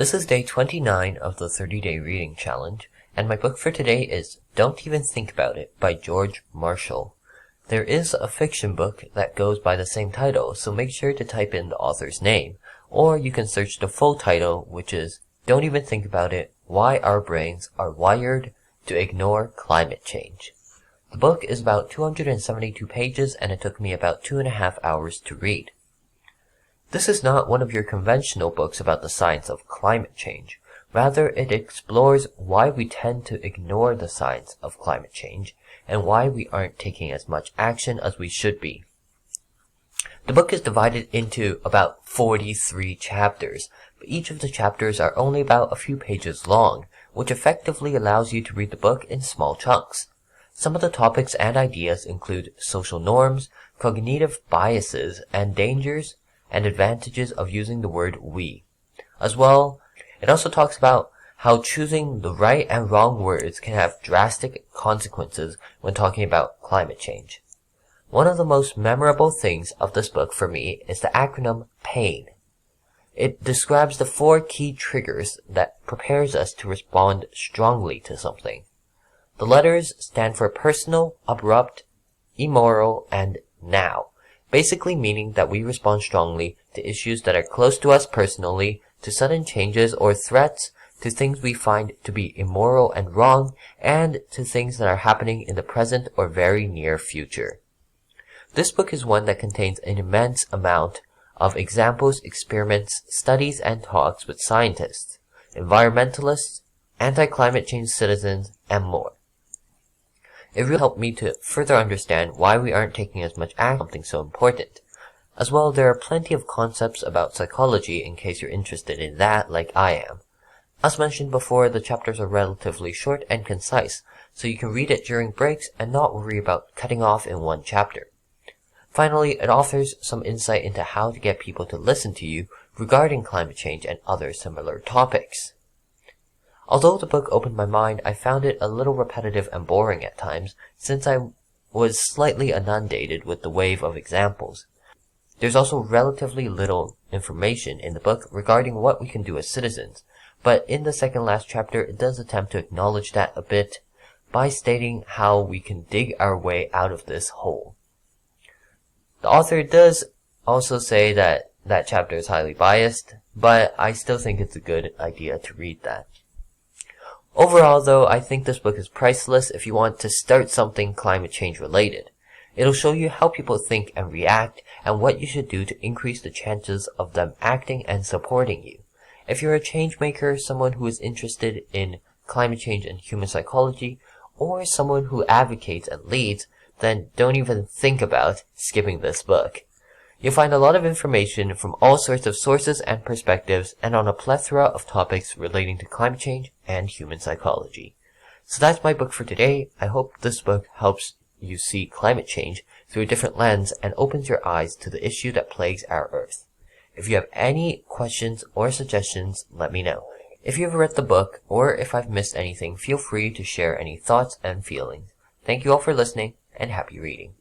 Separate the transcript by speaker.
Speaker 1: This is day 29 of the 30-day reading challenge, and my book for today is Don't Even Think About It by George Marshall. There is a fiction book that goes by the same title, so make sure to type in the author's name, or you can search the full title, which is Don't Even Think About It, Why Our Brains Are Wired to Ignore Climate Change. The book is about 272 pages, and it took me about 2.5 hours to read. This is not one of your conventional books about the science of climate change. Rather, it explores why we tend to ignore the science of climate change and why we aren't taking as much action as we should be. The book is divided into about 43 chapters, but each of the chapters are only about a few pages long, which effectively allows you to read the book in small chunks. Some of the topics and ideas include social norms, cognitive biases, and dangers and advantages of using the word we. As well, it also talks about how choosing the right and wrong words can have drastic consequences when talking about climate change. One of the most memorable things of this book for me is the acronym PAIN. It describes the 4 key triggers that prepares us to respond strongly to something. The letters stand for personal, abrupt, immoral, and now, basically meaning that we respond strongly to issues that are close to us personally, to sudden changes or threats, to things we find to be immoral and wrong, and to things that are happening in the present or very near future. This book is one that contains an immense amount of examples, experiments, studies, and talks with scientists, environmentalists, anti-climate change citizens, and more. It really helped me to further understand why we aren't taking as much action on something so important. As well, there are plenty of concepts about psychology in case you're interested in that like I am. As mentioned before, the chapters are relatively short and concise, so you can read it during breaks and not worry about cutting off in one chapter. Finally, it offers some insight into how to get people to listen to you regarding climate change and other similar topics. Although the book opened my mind, I found it a little repetitive and boring at times, since I was slightly inundated with the wave of examples. There's also relatively little information in the book regarding what we can do as citizens, but in the second last chapter it does attempt to acknowledge that a bit by stating how we can dig our way out of this hole. The author does also say that that chapter is highly biased, but I still think it's a good idea to read that. Overall, though, I think this book is priceless if you want to start something climate change related. It'll show you how people think and react and what you should do to increase the chances of them acting and supporting you. If you're a change maker, someone who is interested in climate change and human psychology, or someone who advocates and leads, then don't even think about skipping this book. You'll find a lot of information from all sorts of sources and perspectives and on a plethora of topics relating to climate change and human psychology. So that's my book for today. I hope this book helps you see climate change through a different lens and opens your eyes to the issue that plagues our Earth. If you have any questions or suggestions, let me know. If you've read the book or if I've missed anything, feel free to share any thoughts and feelings. Thank you all for listening and happy reading.